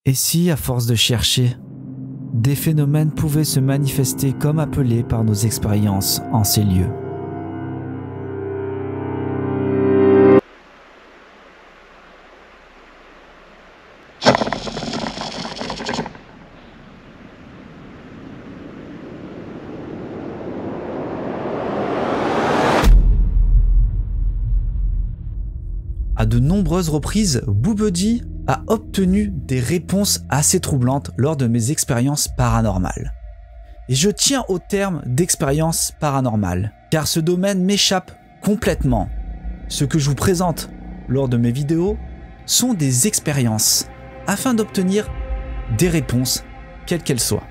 Et si, à force de chercher, des phénomènes pouvaient se manifester comme appelés par nos expériences en ces lieux? À de nombreuses reprises, Boobuddy a obtenu des réponses assez troublantes lors de mes expériences paranormales. Et je tiens au terme d'expérience paranormale, car ce domaine m'échappe complètement. Ce que je vous présente lors de mes vidéos sont des expériences afin d'obtenir des réponses, quelles qu'elles soient.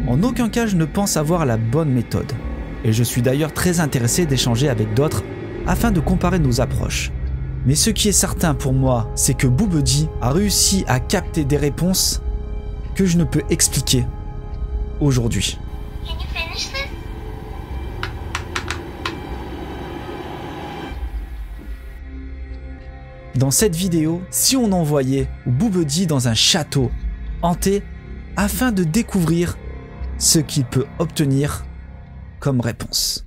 En aucun cas je ne pense avoir la bonne méthode. Et je suis d'ailleurs très intéressé d'échanger avec d'autres afin de comparer nos approches. Mais ce qui est certain pour moi, c'est que Boobuddy a réussi à capter des réponses que je ne peux expliquer aujourd'hui. Dans cette vidéo, si on envoyait Boobuddy dans un château hanté afin de découvrir ce qu'il peut obtenir comme réponse.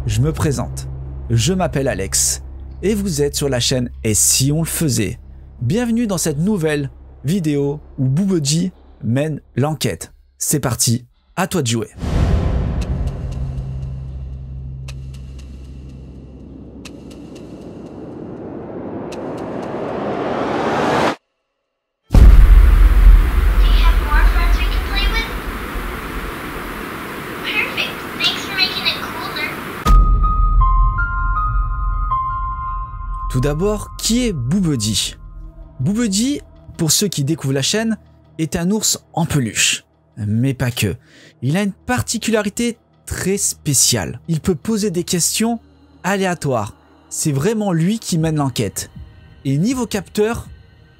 Je me présente, je m'appelle Alex et vous êtes sur la chaîne Et si on le faisait? Bienvenue dans cette nouvelle vidéo où Boobuddy mène l'enquête. C'est parti, à toi de jouer. Tout d'abord, qui est Boobuddy? Boobuddy, pour ceux qui découvrent la chaîne, est un ours en peluche. Mais pas que. Il a une particularité très spéciale. Il peut poser des questions aléatoires. C'est vraiment lui qui mène l'enquête. Et niveau capteur,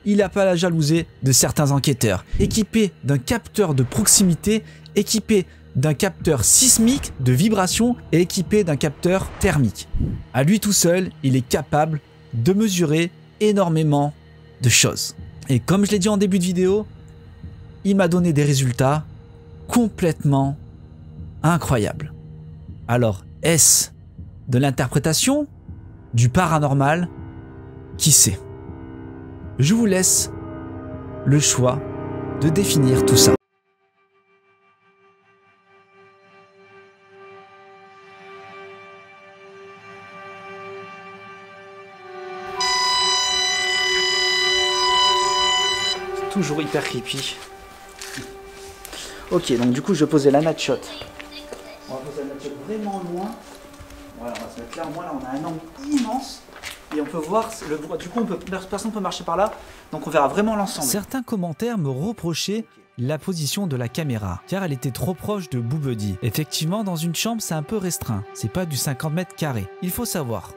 il n'a pas la jalousie de certains enquêteurs. Équipé d'un capteur de proximité, équipé d'un capteur sismique de vibration et équipé d'un capteur thermique. À lui tout seul, il est capable de mesurer énormément de choses. Et comme je l'ai dit en début de vidéo, il m'a donné des résultats complètement incroyables. Alors, est-ce de l'interprétation, du paranormal? Qui sait? Je vous laisse le choix de définir tout ça. Toujours hyper creepy. Ok, donc du coup je vais poser la nutshot. On va poser la nutshot vraiment loin. Voilà, on va se mettre là. Au moins là on a un angle immense et on peut voir le. Du coup personne ne peut marcher par là, donc on verra vraiment l'ensemble. Certains commentaires me reprochaient la position de la caméra car elle était trop proche de Boobuddy. Effectivement, dans une chambre c'est un peu restreint. C'est pas du 50 mètres carrés. Il faut savoir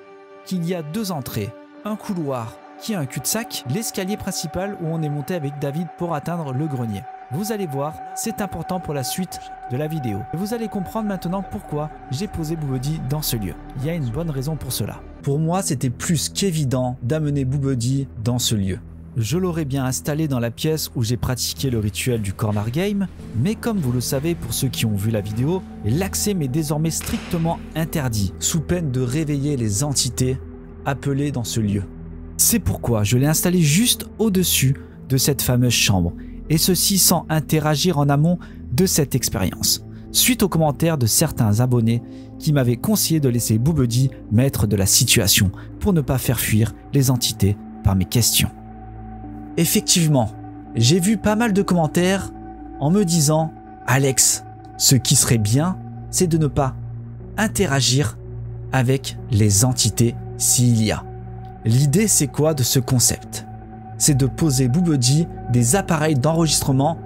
qu'il y a deux entrées, un couloir qui a un cul-de-sac, l'escalier principal où on est monté avec David pour atteindre le grenier. Vous allez voir, c'est important pour la suite de la vidéo. Et vous allez comprendre maintenant pourquoi j'ai posé Boobuddy dans ce lieu. Il y a une bonne raison pour cela. Pour moi, c'était plus qu'évident d'amener Boobuddy dans ce lieu. Je l'aurais bien installé dans la pièce où j'ai pratiqué le rituel du corner game, mais comme vous le savez pour ceux qui ont vu la vidéo, l'accès m'est désormais strictement interdit, sous peine de réveiller les entités appelées dans ce lieu. C'est pourquoi je l'ai installé juste au-dessus de cette fameuse chambre, et ceci sans interagir en amont de cette expérience, suite aux commentaires de certains abonnés qui m'avaient conseillé de laisser Boobuddy maître de la situation pour ne pas faire fuir les entités par mes questions. Effectivement, j'ai vu pas mal de commentaires en me disant « Alex, ce qui serait bien, c'est de ne pas interagir avec les entités s'il y a. » L'idée c'est quoi de ce concept? C'est de poser Boobuddy des appareils d'enregistrement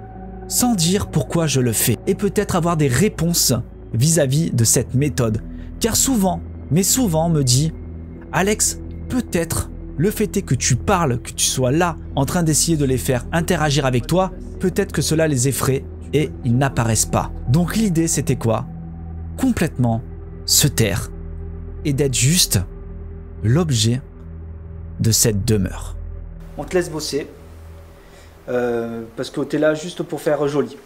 sans dire pourquoi je le fais et peut-être avoir des réponses vis-à-vis de cette méthode. Car souvent, on me dit « Alex, peut-être le fait est que tu parles, que tu sois là en train d'essayer de les faire interagir avec toi, peut-être que cela les effraie et ils n'apparaissent pas. » Donc l'idée c'était quoi? Complètement se taire et d'être juste l'objet de cette demeure. On te laisse bosser. Parce que t'es là juste pour faire joli.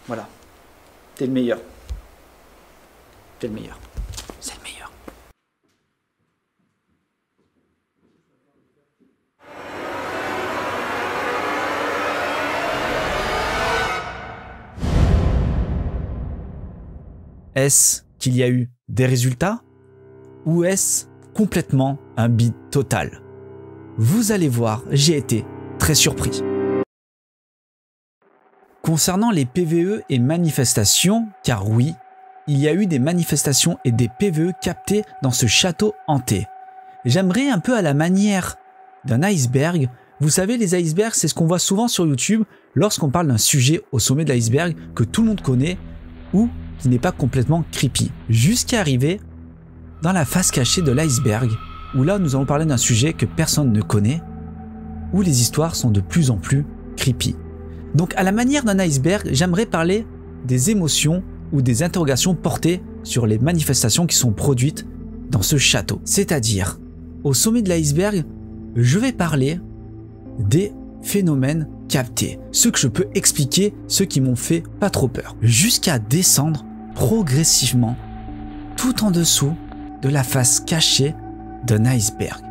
Voilà. T'es le meilleur. T'es le meilleur. C'est le meilleur. Est-ce qu'il y a eu des résultats ou est-ce complètement un bide total? Vous allez voir, j'ai été très surpris. Concernant les PVE et manifestations, car oui, il y a eu des manifestations et des PVE captés dans ce château hanté. J'aimerais un peu à la manière d'un iceberg. Vous savez, les icebergs, c'est ce qu'on voit souvent sur YouTube lorsqu'on parle d'un sujet au sommet de l'iceberg que tout le monde connaît ou qui n'est pas complètement creepy. Jusqu'à arriver dans la face cachée de l'iceberg, où là nous allons parler d'un sujet que personne ne connaît, où les histoires sont de plus en plus creepy. Donc à la manière d'un iceberg, j'aimerais parler des émotions ou des interrogations portées sur les manifestations qui sont produites dans ce château. C'est-à-dire, au sommet de l'iceberg, je vais parler des phénomènes captés, ceux que je peux expliquer, ceux qui m'ont fait pas trop peur, jusqu'à descendre progressivement tout en dessous de la face cachée d'un iceberg.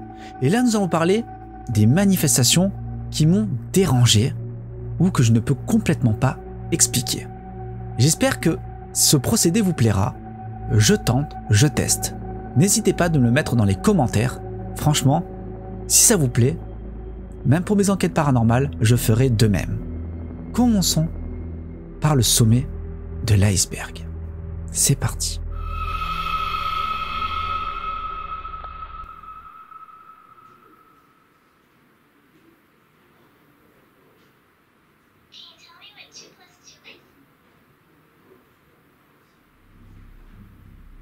Et là nous allons parler des manifestations qui m'ont dérangé ou que je ne peux complètement pas expliquer. J'espère que ce procédé vous plaira. Je tente, je teste. N'hésitez pas de me le mettre dans les commentaires. Franchement, si ça vous plaît, même pour mes enquêtes paranormales, je ferai de même. Commençons par le sommet de l'iceberg. C'est parti.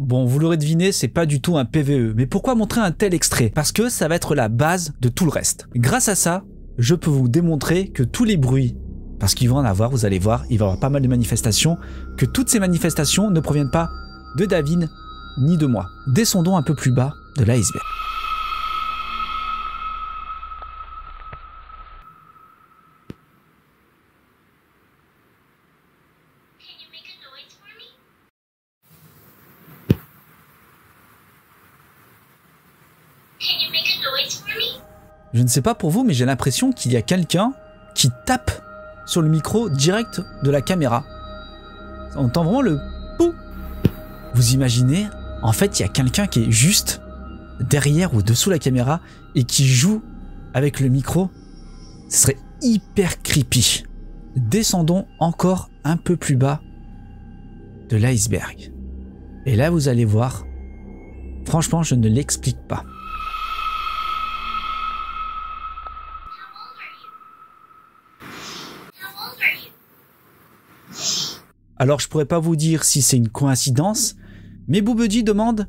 Bon, vous l'aurez deviné, c'est pas du tout un PVE. Mais pourquoi montrer un tel extrait? Parce que ça va être la base de tout le reste. Grâce à ça, je peux vous démontrer que tous les bruits, parce qu'il va en avoir, vous allez voir, il va y avoir pas mal de manifestations, que toutes ces manifestations ne proviennent pas de David ni de moi. Descendons un peu plus bas de l'iceberg. Je ne sais pas pour vous, mais j'ai l'impression qu'il y a quelqu'un qui tape sur le micro direct de la caméra. On entend vraiment le pou. Vous imaginez, en fait, il y a quelqu'un qui est juste derrière ou dessous la caméra et qui joue avec le micro. Ce serait hyper creepy. Descendons encore un peu plus bas de l'iceberg. Et là, vous allez voir, franchement, je ne l'explique pas. Alors je pourrais pas vous dire si c'est une coïncidence, mais Boubedi demande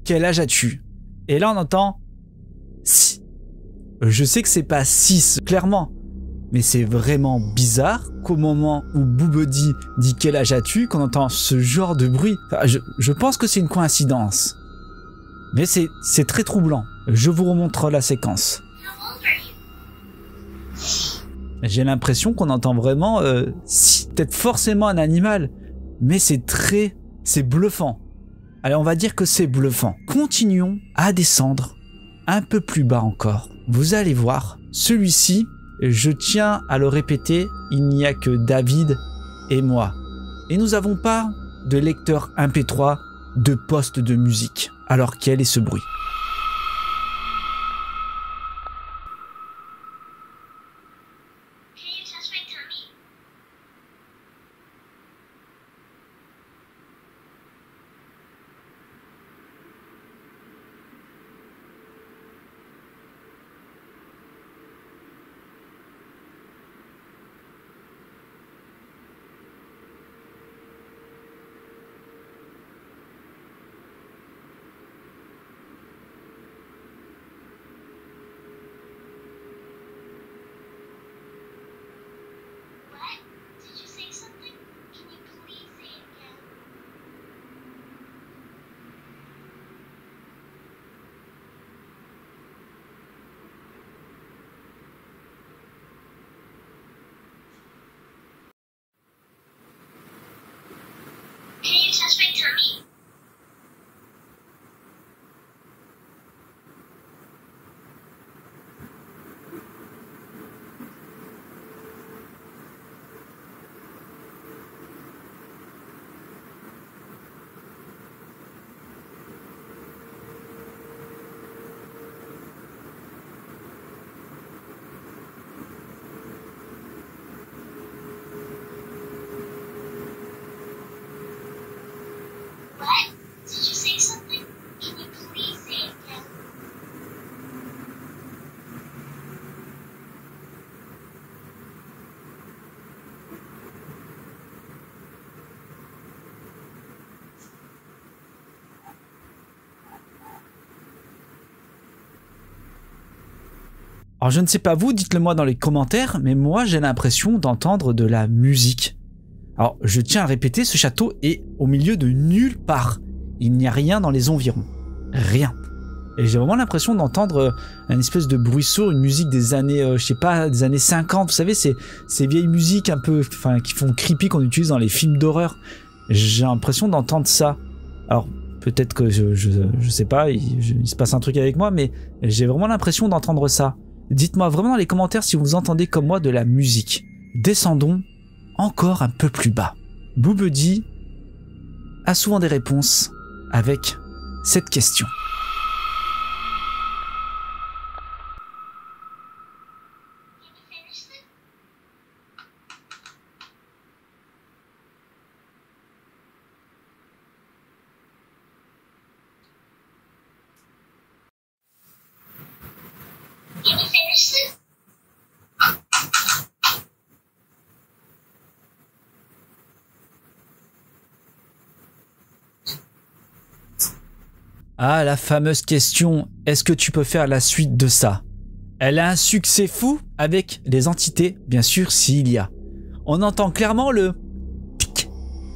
quel âge as-tu? Et là on entend 6. Je sais que c'est pas 6 clairement, mais c'est vraiment bizarre qu'au moment où Boubedi dit quel âge as-tu, qu'on entend ce genre de bruit. Enfin, je pense que c'est une coïncidence, mais c'est très troublant. Je vous remontre la séquence. J'ai l'impression qu'on entend vraiment peut-être forcément un animal, mais c'est bluffant. Allez, on va dire que c'est bluffant. Continuons à descendre un peu plus bas encore. Vous allez voir, celui-ci, je tiens à le répéter, il n'y a que David et moi. Et nous n'avons pas de lecteur MP3, de poste de musique. Alors quel est ce bruit ? Alors je ne sais pas vous, dites-le moi dans les commentaires, mais moi j'ai l'impression d'entendre de la musique. Alors je tiens à répéter, ce château est au milieu de nulle part. Il n'y a rien dans les environs. Rien. Et j'ai vraiment l'impression d'entendre une espèce de bruit sourd, une musique des années, je sais pas, des années 50. Vous savez, ces vieilles musiques un peu, enfin, qui font creepy qu'on utilise dans les films d'horreur. J'ai l'impression d'entendre ça. Alors peut-être que je sais pas, il se passe un truc avec moi, mais j'ai vraiment l'impression d'entendre ça. Dites-moi vraiment dans les commentaires si vous entendez comme moi de la musique. Descendons encore un peu plus bas. Boobuddy a souvent des réponses avec cette question. Ah, la fameuse question, est-ce que tu peux faire la suite de ça? Elle a un succès fou avec les entités, bien sûr, s'il y a. On entend clairement le tic,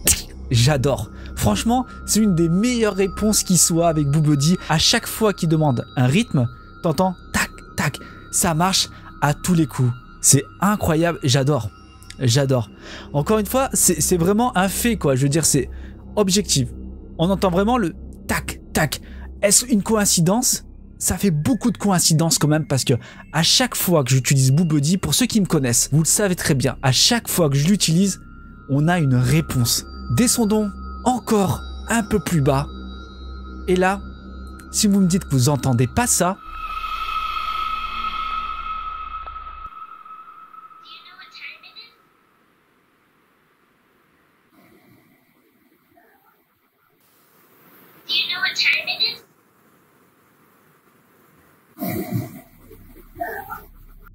tic. J'adore. Franchement, c'est une des meilleures réponses qui soit avec Boobuddy. À chaque fois qu'il demande un rythme, t'entends tac, tac. Ça marche à tous les coups. C'est incroyable, j'adore. J'adore. Encore une fois, c'est vraiment un fait, quoi. Je veux dire, c'est objectif. On entend vraiment le tac, tac. Est-ce une coïncidence? Ça fait beaucoup de coïncidences quand même parce que à chaque fois que j'utilise Boobuddy, pour ceux qui me connaissent, vous le savez très bien, à chaque fois que je l'utilise, on a une réponse. Descendons encore un peu plus bas. Et là, si vous me dites que vous entendez pas ça,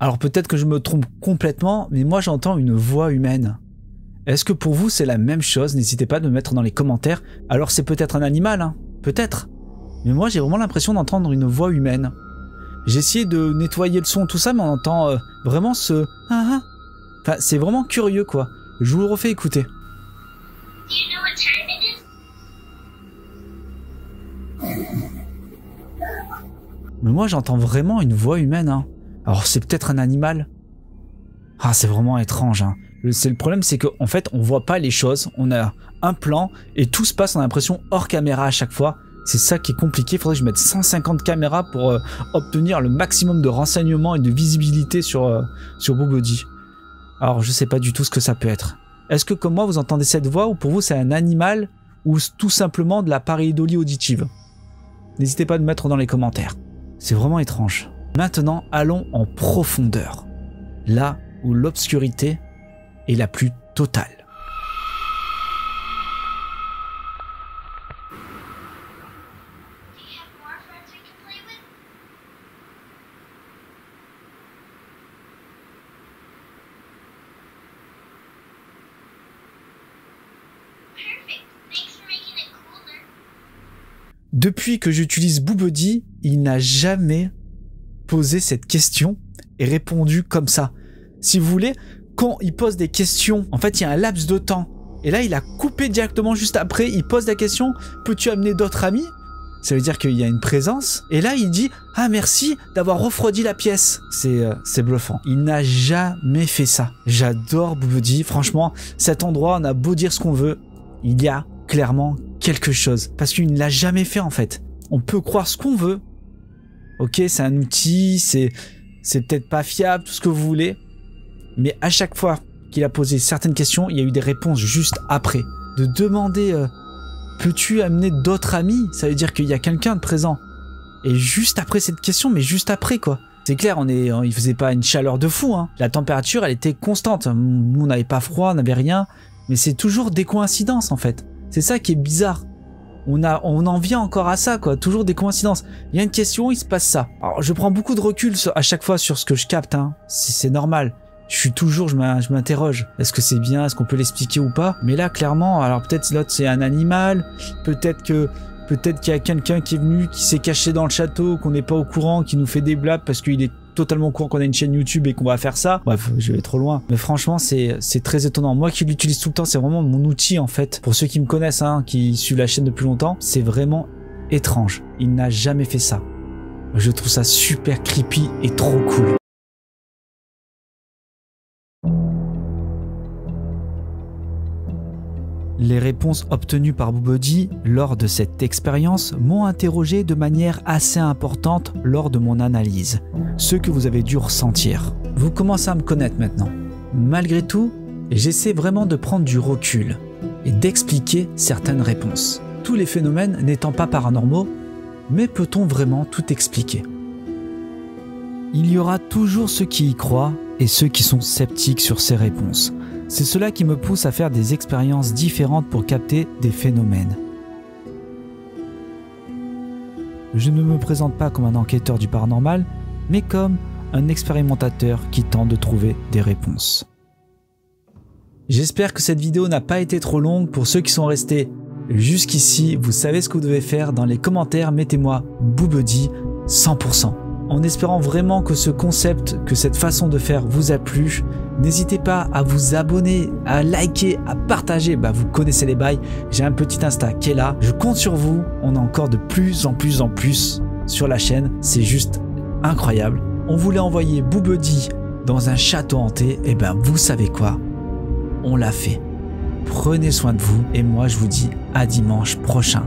alors peut-être que je me trompe complètement, mais moi j'entends une voix humaine. Est-ce que pour vous c'est la même chose? N'hésitez pas à me mettre dans les commentaires. Alors c'est peut-être un animal, hein, peut-être. Mais moi j'ai vraiment l'impression d'entendre une voix humaine. J'ai essayé de nettoyer le son, tout ça, mais on entend vraiment ce... Enfin, c'est vraiment curieux, quoi. Je vous le refais écouter. Mais moi j'entends vraiment une voix humaine, hein. Alors c'est peut-être un animal. Ah, c'est vraiment étrange, hein. Le problème c'est qu'en fait on voit pas les choses. On a un plan et tout se passe, on a l'impression hors caméra à chaque fois. C'est ça qui est compliqué. Il faudrait que je mette 150 caméras pour obtenir le maximum de renseignements et de visibilité sur Boobuddy. Alors je sais pas du tout ce que ça peut être. Est-ce que comme moi vous entendez cette voix ou pour vous c'est un animal ou tout simplement de la pareidolie auditive? N'hésitez pas à me mettre dans les commentaires. C'est vraiment étrange. Maintenant, allons en profondeur, là où l'obscurité est la plus totale. Depuis que j'utilise Boobuddy, il n'a jamais posé cette question et répondu comme ça. Si vous voulez, quand il pose des questions, en fait il y a un laps de temps. Et là il a coupé directement juste après, il pose la question, peux-tu amener d'autres amis? Ça veut dire qu'il y a une présence. Et là il dit, ah merci d'avoir refroidi la pièce. C'est bluffant. Il n'a jamais fait ça. J'adore Boobuddy. Franchement, cet endroit, on a beau dire ce qu'on veut, il y a clairement quelque chose. Parce qu'il ne l'a jamais fait en fait. On peut croire ce qu'on veut. Ok, c'est un outil, c'est peut-être pas fiable, tout ce que vous voulez. Mais à chaque fois qu'il a posé certaines questions, il y a eu des réponses juste après. De demander peux-tu amener d'autres amis? Ça veut dire qu'il y a quelqu'un de présent. Et juste après cette question, mais juste après quoi. C'est clair, il faisait pas une chaleur de fou. Hein. La température, elle était constante. Nous, on n'avait pas froid, on n'avait rien. Mais c'est toujours des coïncidences en fait. C'est ça qui est bizarre. On en vient encore à ça quoi. Toujours des coïncidences. Il y a une question, il se passe ça. Alors, je prends beaucoup de recul à chaque fois sur ce que je capte. Hein. C'est normal. Je m'interroge. Est-ce que c'est bien? Est-ce qu'on peut l'expliquer ou pas? Mais là, clairement, alors peut-être l'autre c'est un animal. Peut-être qu'il y a quelqu'un qui est venu, qui s'est caché dans le château, qu'on n'est pas au courant, qui nous fait des blagues parce qu'il est totalement au courant qu'on a une chaîne YouTube et qu'on va faire ça. Bref, je vais trop loin. Mais franchement, c'est très étonnant. Moi qui l'utilise tout le temps, c'est vraiment mon outil en fait. Pour ceux qui me connaissent, hein, qui suivent la chaîne depuis longtemps, c'est vraiment étrange. Il n'a jamais fait ça. Je trouve ça super creepy et trop cool. Les réponses obtenues par Boobuddy lors de cette expérience m'ont interrogé de manière assez importante lors de mon analyse, ce que vous avez dû ressentir. Vous commencez à me connaître maintenant. Malgré tout, j'essaie vraiment de prendre du recul et d'expliquer certaines réponses. Tous les phénomènes n'étant pas paranormaux, mais peut-on vraiment tout expliquer? Il y aura toujours ceux qui y croient et ceux qui sont sceptiques sur ces réponses. C'est cela qui me pousse à faire des expériences différentes pour capter des phénomènes. Je ne me présente pas comme un enquêteur du paranormal, mais comme un expérimentateur qui tente de trouver des réponses. J'espère que cette vidéo n'a pas été trop longue. Pour ceux qui sont restés jusqu'ici, vous savez ce que vous devez faire. Dans les commentaires, mettez-moi Boobuddy 100%. En espérant vraiment que ce concept, que cette façon de faire vous a plu. N'hésitez pas à vous abonner, à liker, à partager. Vous connaissez les bails. J'ai un petit Insta qui est là. Je compte sur vous. On a encore de plus en plus sur la chaîne. C'est juste incroyable. On voulait envoyer Boobuddy dans un château hanté. Et vous savez quoi? On l'a fait. Prenez soin de vous. Et moi, je vous dis à dimanche prochain.